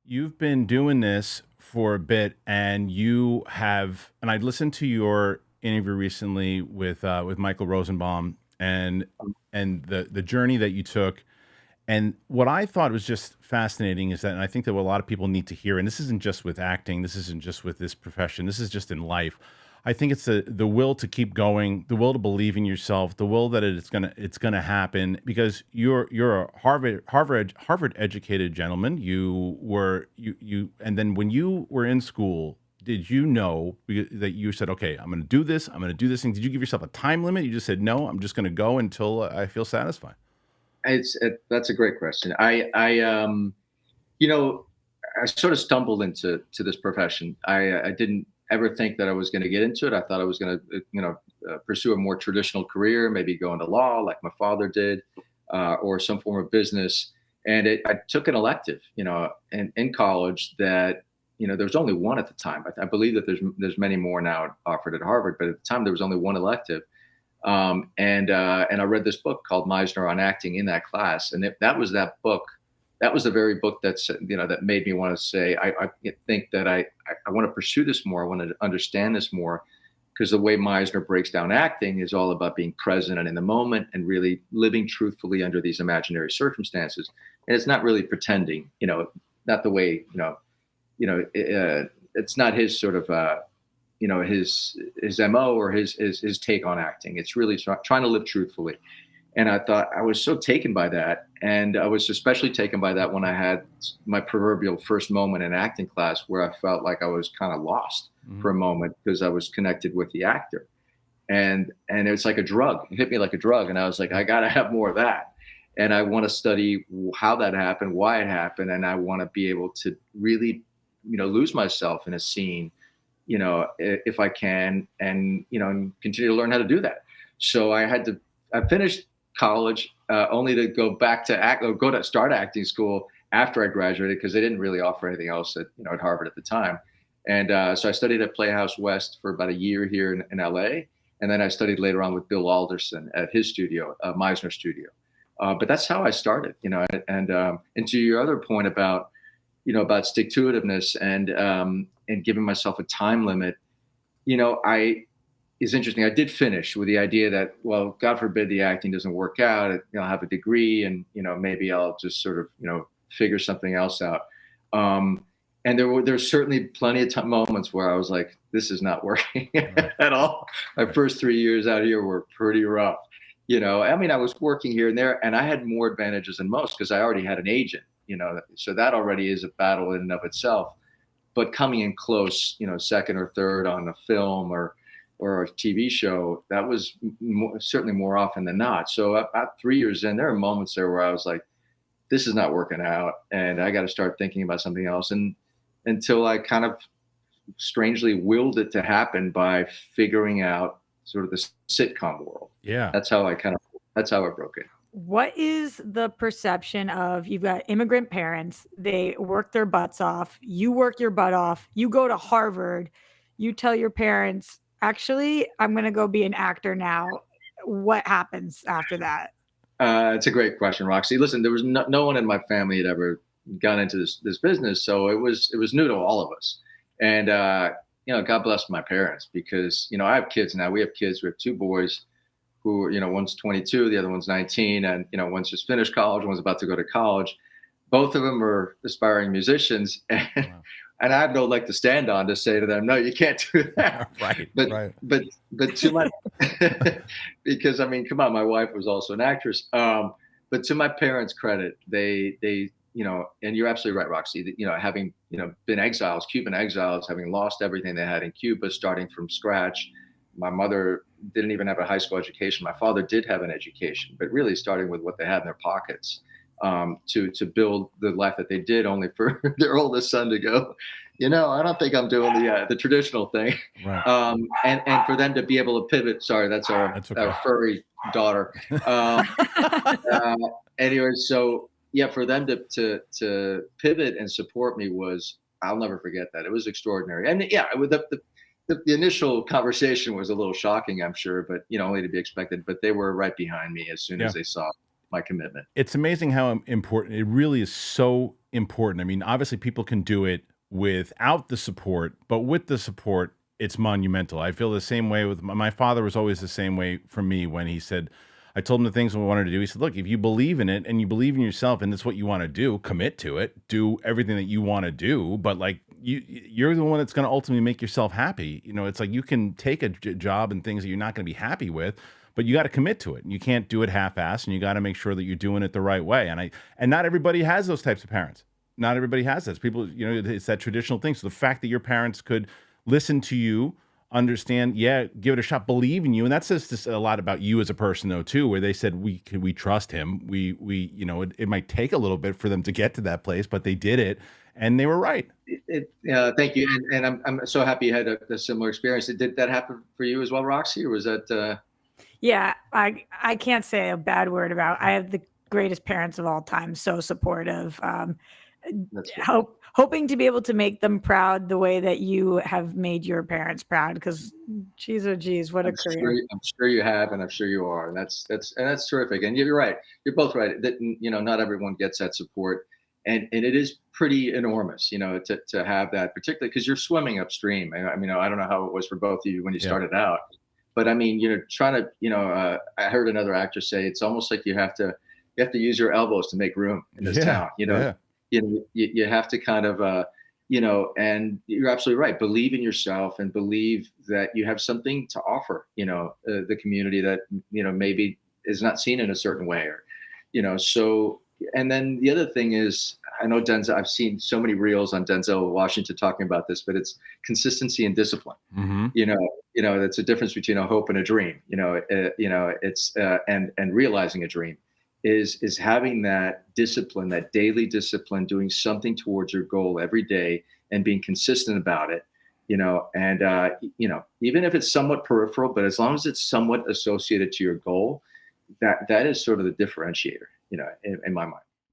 You've been doing this for a bit, and and I listened to your interview recently with Michael Rosenbaum, and the journey that you took. And what I thought was just fascinating is that, and I think that what a lot of people need to hear, and this isn't just with acting, this isn't just with this profession, this is just in life. I think it's the will to keep going, the will to believe in yourself, the will that it's gonna happen, because you're a Harvard educated gentleman. And then when you were in school, did you know that you said, okay, I'm going to do this, I'm going to do this thing? Did you give yourself a time limit? You just said, no, I'm just going to go until I feel satisfied. That's a great question. You know, I sort of stumbled into this profession. I didn't ever think that I was going to get into it. I thought I was going to, pursue a more traditional career, maybe go into law like my father did, or some form of business. And I took an elective, in college that, there was only one at the time. I believe that there's many more now offered at Harvard, but at the time there was only one elective. And I read this book called Meisner on Acting in that class, and that was that book. That was the very book that made me want to say I think that I want to pursue this more. I want to understand this more, because the way Meisner breaks down acting is all about being present and in the moment and really living truthfully under these imaginary circumstances. And it's not really pretending, not the way it's not his sort of his MO or his take on acting. It's really trying to live truthfully. And I thought I was so taken by that. And I was especially taken by that when I had my proverbial first moment in acting class, where I felt like I was kind of lost for a moment because I was connected with the actor. And it's like a drug. It hit me like a drug. And I was like, I got to have more of that. And I want to study how that happened, why it happened. And I want to be able to really, lose myself in a scene, if I can, and continue to learn how to do that. So I finished college only to go back to go to start acting school after I graduated, because they didn't really offer anything else at Harvard at the time. And so I studied at Playhouse West for about a year here in LA. And then I studied later on with Bill Alderson at his studio, Meisner Studio. But that's how I started, and to your other point about stick-to-itiveness and giving myself a time limit, is interesting. I did finish with the idea that, well, God forbid the acting doesn't work out. I'll have a degree, and maybe I'll just sort of figure something else out. And there's certainly plenty of moments where I was like, this is not working at all. My first 3 years out here were pretty rough. I was working here and there, and I had more advantages than most because I already had an agent. So that already is a battle in and of itself. But coming in close, second or third on a film or a TV show, that was certainly more often than not. So about 3 years in, there are moments there where I was like, this is not working out, and I got to start thinking about something else. And until I kind of strangely willed it to happen by figuring out sort of the sitcom world. Yeah. That's how I broke it. What is the perception of, you've got immigrant parents, they work their butts off, you work your butt off, you go to Harvard, you tell your parents, actually, I'm going to go be an actor now. What happens after that? It's a great question, Roxy. Listen, there was no one in my family had ever gone into this business, so it was new to all of us. And God bless my parents, because I have kids now. We have kids. We have two boys who, one's 22, the other one's 19, and one's just finished college, one's about to go to college. Both of them are aspiring musicians, and wow. And I have no leg to stand on to say to them, no, you can't do that. Right. But to my because come on, my wife was also an actress. But to my parents' credit, they and you're absolutely right, Roxy, having been exiles, Cuban exiles, having lost everything they had in Cuba, starting from scratch. My mother didn't even have a high school education. My father did have an education, but really starting with what they had in their pockets, to build the life that they did, only for their oldest son to go, I don't think I'm doing the traditional thing. Right. And for them to be able to pivot. Sorry, that's our furry daughter. Anyway, so yeah, for them to pivot and support me I'll never forget that. It was extraordinary. And yeah, with the initial conversation was a little shocking, I'm sure, but only to be expected. But they were right behind me as soon as they saw my commitment. It's amazing how important it really is. So important. I mean, obviously people can do it without the support, but with the support, it's monumental. I feel the same way with my father was always the same way for me when he said, I told him the things we wanted to do. He said, look, if you believe in it and you believe in yourself and it's what you want to do, commit to it, do everything that you want to do. But like you're the one that's going to ultimately make yourself happy. You know, it's like you can take a job and things that you're not going to be happy with, but you got to commit to it. You can't do it half-assed, and you got to make sure that you're doing it the right way. And not everybody has those types of parents. Not everybody has this. People, you know, it's that traditional thing. So the fact that your parents could listen to you, understand, yeah, give it a shot, believe in you, and that says just a lot about you as a person, though, too. Where they said we trust him. We you know, it might take a little bit for them to get to that place, but they did it, and they were right. Thank you, and I'm so happy you had a similar experience. Did that happen for you as well, Roxy, or was that? Yeah, I can't say a bad word about. I have the greatest parents of all time, so supportive. Hoping to be able to make them proud the way that you have made your parents proud. Because, geez, oh geez, what a career! I'm sure you have, and I'm sure you are, and that's terrific. And you're right. You're both right. That, you know, not everyone gets that support, and it is pretty enormous, you know, to have that, particularly because you're swimming upstream. I mean, I don't know how it was for both of you when you started out, but I mean, you know, trying to, you know, I heard another actor say it's almost like you have to use your elbows to make room in this town, you know. You have to kind of, you know, and you're absolutely right. Believe in yourself and believe that you have something to offer, you know, the community that, you know, maybe is not seen in a certain way, or, you know, so, and then the other thing is, I know Denzel, I've seen so many reels on Denzel Washington talking about this, but it's consistency and discipline. Mm-hmm. You know, that's a difference between a hope and a dream, you know, it's, and realizing a dream. Is having that discipline, that daily discipline, doing something towards your goal every day and being consistent about it, you know, and, you know, even if it's somewhat peripheral, but as long as it's somewhat associated to your goal, that is sort of the differentiator, you know, in my mind.